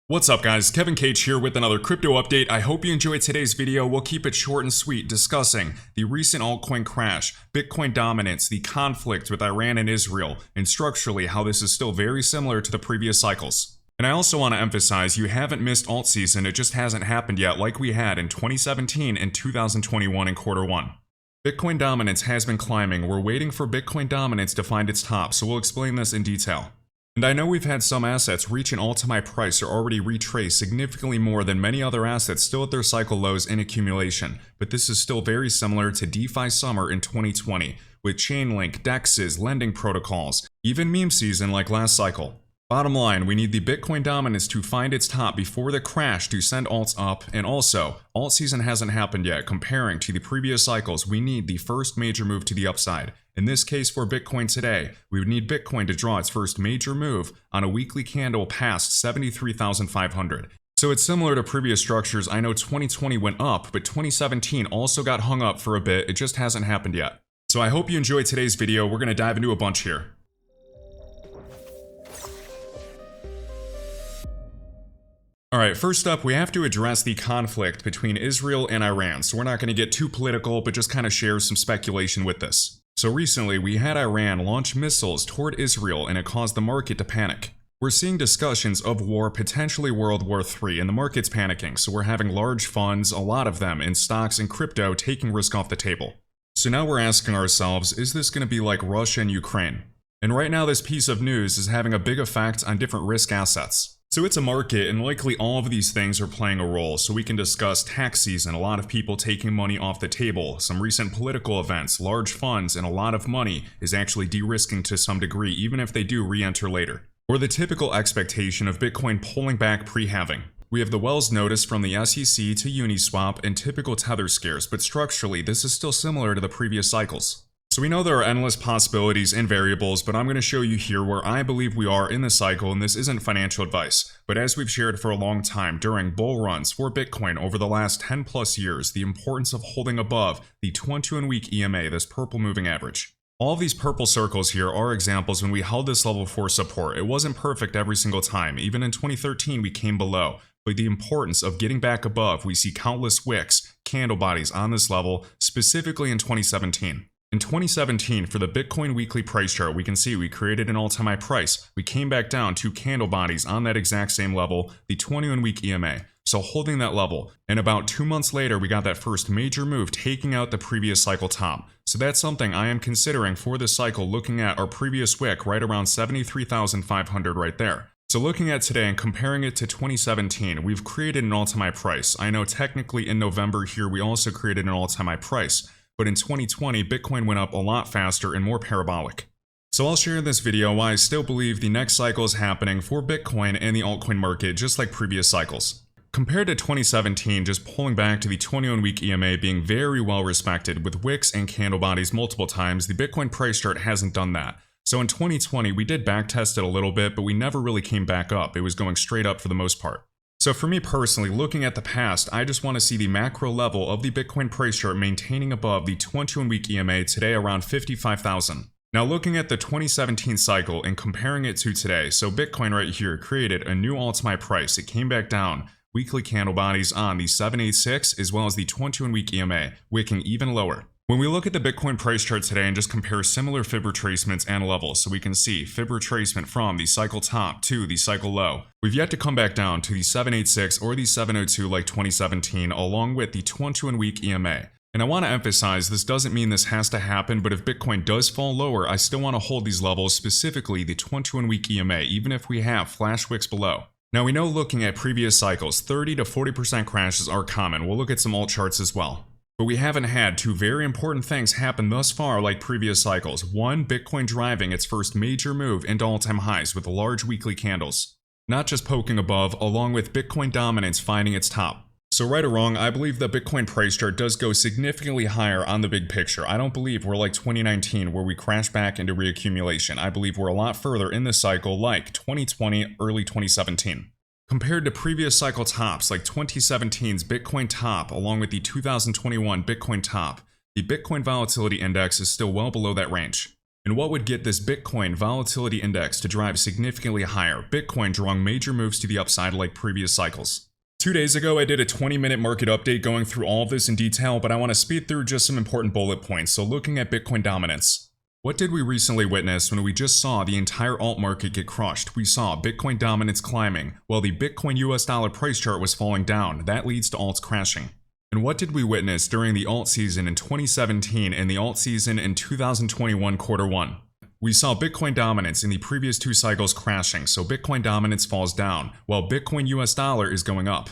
What's up guys, Kevin Cage here with another crypto update. I hope you enjoyed today's video. We'll keep it short and sweet, discussing the recent altcoin crash, Bitcoin dominance, the conflict with Iran and Israel, and structurally how this is still very similar to the previous cycles. And I also want to emphasize you haven't missed alt season, it just hasn't happened yet like we had in 2017 and 2021 in quarter one. Bitcoin dominance has been climbing. We're waiting for Bitcoin dominance to find its top, so we'll explain this in detail. And I know we've had some assets reach an all-time price or already retrace significantly more than many other assets still at their cycle lows in accumulation, but this is still very similar to DeFi summer in 2020, with Chainlink, DEXs, lending protocols, even meme season like last cycle. Bottom line, we need the Bitcoin dominance to find its top before the crash to send alts up, and also, alt season hasn't happened yet. Comparing to the previous cycles, we need the first major move to the upside. In this case for Bitcoin today, we would need Bitcoin to draw its first major move on a weekly candle past 73,500. So it's similar to previous structures. I know 2020 went up, but 2017 also got hung up for a bit. It just hasn't happened yet. So I hope you enjoyed today's video. We're going to dive into a bunch here. Alright, first up, we have to address the conflict between Israel and Iran. So we're not going to get too political, but just kind of share some speculation with this. So recently, we had Iran launch missiles toward Israel and it caused the market to panic. We're seeing discussions of war, potentially World War III, and the market's panicking. So we're having large funds, a lot of them in stocks and crypto, taking risk off the table. So now we're asking ourselves, is this going to be like Russia and Ukraine? And right now, this piece of news is having a big effect on different risk assets. So it's a market, and likely all of these things are playing a role. So we can discuss tax season, a lot of people taking money off the table, some recent political events, large funds, and a lot of money is actually de-risking to some degree, even if they do re-enter later. Or the typical expectation of Bitcoin pulling back pre-halving. We have the Wells notice from the SEC to Uniswap and typical tether scares, but structurally this is still similar to the previous cycles. So we know there are endless possibilities and variables, but I'm going to show you here where I believe we are in the cycle, and this isn't financial advice. But as we've shared for a long time during bull runs for Bitcoin over the last 10 plus years, the importance of holding above the 21-week EMA, this purple moving average. All of these purple circles here are examples when we held this level for support. It wasn't perfect every single time. Even in 2013, we came below. But the importance of getting back above, we see countless wicks, candle bodies on this level, specifically in 2017. In 2017, for the Bitcoin weekly price chart, we can see we created an all-time high price. We came back down to candle bodies on that exact same level, the 21-week EMA. So holding that level, and about 2 months later, we got that first major move, taking out the previous cycle top. So that's something I am considering for this cycle, looking at our previous wick right around 73,500 right there. So looking at today and comparing it to 2017, we've created an all-time high price. I know technically in November here, we also created an all-time high price. But in 2020, Bitcoin went up a lot faster and more parabolic. So I'll share in this video why I still believe the next cycle is happening for Bitcoin and the altcoin market just like previous cycles. Compared to 2017, just pulling back to the 21-week EMA being very well respected with wicks and candle bodies multiple times, the Bitcoin price chart hasn't done that. So in 2020, we did backtest it a little bit, but we never really came back up. It was going straight up for the most part. So for me personally, looking at the past, I just want to see the macro level of the Bitcoin price chart maintaining above the 21-week EMA today around 55,000. Now looking at the 2017 cycle and comparing it to today, so Bitcoin right here created a new all-time high price. It came back down, weekly candle bodies on the 786 as well as the 21-week EMA, wicking even lower. When we look at the Bitcoin price chart today and just compare similar fib retracements and levels, so we can see fib retracement from the cycle top to the cycle low, we've yet to come back down to the 786 or the 702 like 2017, along with the 21-week EMA. And I want to emphasize this doesn't mean this has to happen, but if Bitcoin does fall lower, I still want to hold these levels, specifically the 21-week EMA, even if we have flash wicks below. Now we know looking at previous cycles, 30 to 40% crashes are common. We'll look at some alt charts as well. But we haven't had two very important things happen thus far like previous cycles. One, Bitcoin driving its first major move into all-time highs with large weekly candles. Not just poking above, along with Bitcoin dominance finding its top. So right or wrong, I believe the Bitcoin price chart does go significantly higher on the big picture. I don't believe we're like 2019 where we crash back into reaccumulation. I believe we're a lot further in this cycle like 2020, early 2017. Compared to previous cycle tops like 2017's Bitcoin top along with the 2021 Bitcoin top, the Bitcoin volatility index is still well below that range. And what would get this Bitcoin volatility index to drive significantly higher, Bitcoin drawing major moves to the upside like previous cycles? 2 days ago, I did a 20-minute market update going through all of this in detail, but I want to speed through just some important bullet points. So looking at Bitcoin dominance. What did we recently witness when we just saw the entire alt market get crushed? We saw Bitcoin dominance climbing, while the Bitcoin US dollar price chart was falling down. That leads to alts crashing. And what did we witness during the alt season in 2017 and the alt season in 2021 quarter one? We saw Bitcoin dominance in the previous 2 cycles crashing, so Bitcoin dominance falls down, while Bitcoin US dollar is going up.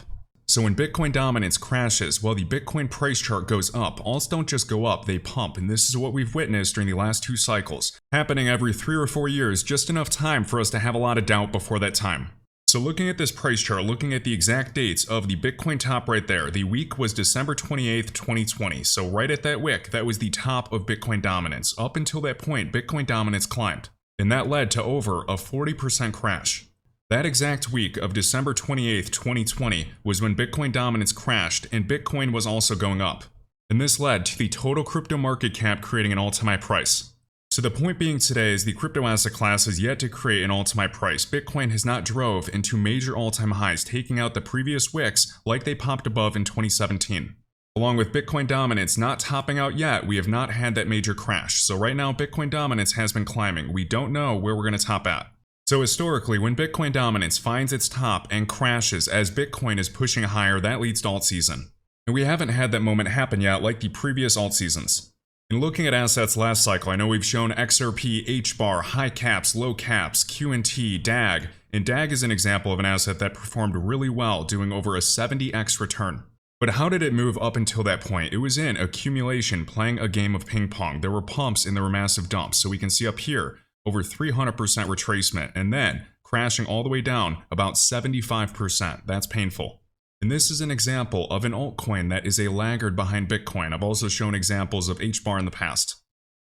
So when Bitcoin dominance crashes, while the Bitcoin price chart goes up, alts don't just go up, they pump, and this is what we've witnessed during the last 2 cycles, happening every 3 or 4 years, just enough time for us to have a lot of doubt before that time. So looking at this price chart, looking at the exact dates of the Bitcoin top right there, the week was December 28th, 2020. So right at that wick, that was the top of Bitcoin dominance. Up until that point, Bitcoin dominance climbed. And that led to over a 40% crash. That exact week of December 28th, 2020 was when Bitcoin dominance crashed and Bitcoin was also going up. And this led to the total crypto market cap creating an all-time high price. So the point being today is the crypto asset class has yet to create an all-time high price. Bitcoin has not drove into major all-time highs, taking out the previous wicks like they popped above in 2017. Along with Bitcoin dominance not topping out yet, we have not had that major crash. So right now, Bitcoin dominance has been climbing. We don't know where we're going to top at. So historically, when Bitcoin dominance finds its top and crashes as Bitcoin is pushing higher, that leads to alt season. And we haven't had that moment happen yet like the previous alt seasons. In looking at assets last cycle, I know we've shown XRP, HBAR, high caps, low caps, QNT, DAG, and DAG is an example of an asset that performed really well, doing over a 70x return. But how did it move up until that point? It was in accumulation, playing a game of ping pong. There were pumps and there were massive dumps. So we can see up here, over 300% retracement, and then crashing all the way down about 75%. That's painful. And this is an example of an altcoin that is a laggard behind Bitcoin. I've also shown examples of HBAR in the past.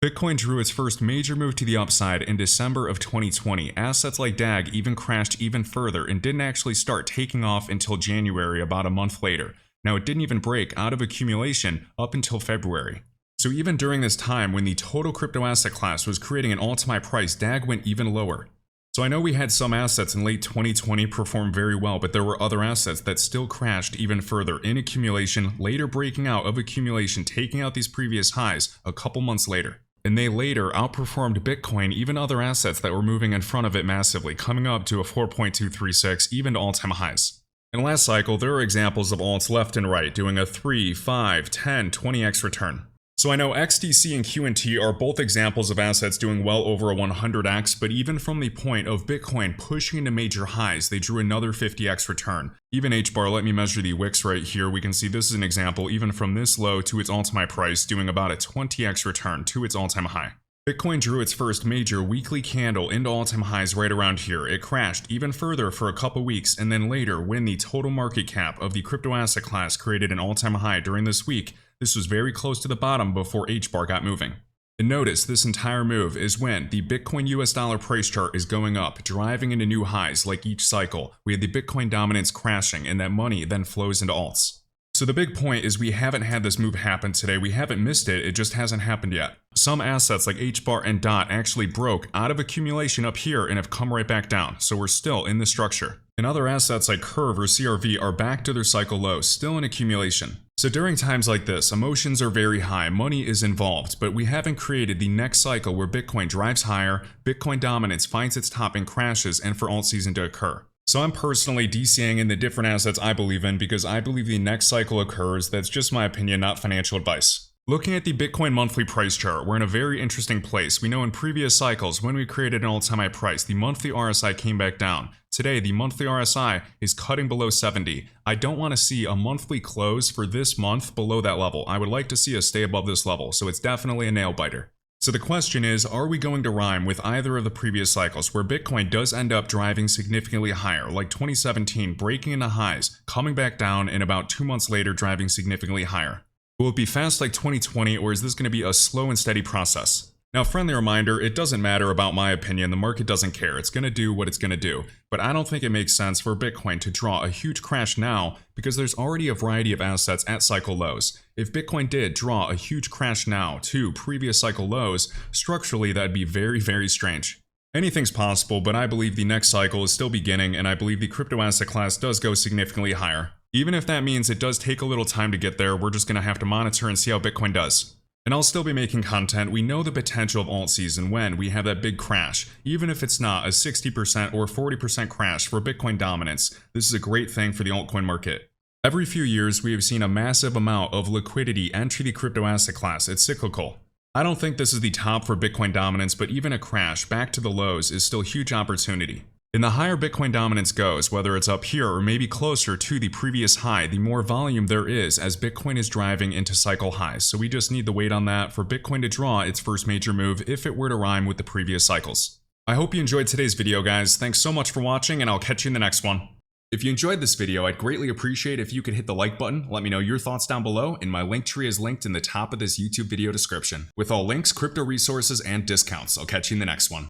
Bitcoin drew its first major move to the upside in December of 2020. Assets like DAG even crashed even further and didn't actually start taking off until January, about a month later. Now, it didn't even break out of accumulation up until February. So even during this time when the total crypto asset class was creating an all-time high price, DAG went even lower. So I know we had some assets in late 2020 perform very well, but there were other assets that still crashed even further in accumulation, later breaking out of accumulation, taking out these previous highs a couple months later. And they later outperformed Bitcoin, even other assets that were moving in front of it massively, coming up to a 4.236, even to all-time highs. In last cycle, there are examples of alts left and right doing a 3, 5, 10, 20x return. So I know XDC and QNT are both examples of assets doing well over a 100x, but even from the point of Bitcoin pushing into major highs, they drew another 50x return. Even HBAR, let me measure the wicks right here. We can see this is an example, even from this low to its all-time high price, doing about a 20x return to its all-time high. Bitcoin drew its first major weekly candle into all-time highs right around here. It crashed even further for a couple weeks, and then later, when the total market cap of the crypto asset class created an all-time high during this week, this was very close to the bottom before HBAR got moving. And notice this entire move is when the Bitcoin US dollar price chart is going up, driving into new highs like each cycle. We had the Bitcoin dominance crashing, and that money then flows into alts. So the big point is we haven't had this move happen today. We haven't missed it, it just hasn't happened yet. Some assets like HBAR and DOT actually broke out of accumulation up here and have come right back down, so we're still in this structure. And other assets like Curve or CRV are back to their cycle lows, still in accumulation. So during times like this, emotions are very high, money is involved, but we haven't created the next cycle where Bitcoin drives higher, Bitcoin dominance finds its top and crashes, and for alt season to occur. So I'm personally DCAing in the different assets I believe in because I believe the next cycle occurs. That's just my opinion, not financial advice. Looking at the Bitcoin monthly price chart, we're in a very interesting place. We know in previous cycles, when we created an all-time high price, the monthly RSI came back down. Today, the monthly RSI is cutting below 70. I don't want to see a monthly close for this month below that level. I would like to see us stay above this level, so it's definitely a nail biter. So the question is, are we going to rhyme with either of the previous cycles where Bitcoin does end up driving significantly higher, like 2017 breaking into highs, coming back down, and about 2 months later driving significantly higher? Will it be fast like 2020, or is this going to be a slow and steady process? Now, friendly reminder, it doesn't matter about my opinion, the market doesn't care, it's gonna do what it's gonna do. But I don't think it makes sense for Bitcoin to draw a huge crash now because there's already a variety of assets at cycle lows. If Bitcoin did draw a huge crash now to previous cycle lows, structurally that'd be very, very strange. Anything's possible, but I believe the next cycle is still beginning, and I believe the crypto asset class does go significantly higher. Even if that means it does take a little time to get there, we're just gonna have to monitor and see how Bitcoin does. And I'll still be making content. We know the potential of alt season when we have that big crash. Even if it's not a 60% or 40% crash for Bitcoin dominance, this is a great thing for the altcoin market. Every few years, we have seen a massive amount of liquidity enter the crypto asset class. It's cyclical. I don't think this is the top for Bitcoin dominance, but even a crash back to the lows is still a huge opportunity. And the higher Bitcoin dominance goes, whether it's up here or maybe closer to the previous high, the more volume there is as Bitcoin is driving into cycle highs. So we just need to wait on that for Bitcoin to draw its first major move if it were to rhyme with the previous cycles. I hope you enjoyed today's video, guys. Thanks so much for watching, and I'll catch you in the next one. If you enjoyed this video, I'd greatly appreciate if you could hit the like button, let me know your thoughts down below, and my link tree is linked in the top of this YouTube video description, with all links, crypto resources, and discounts. I'll catch you in the next one.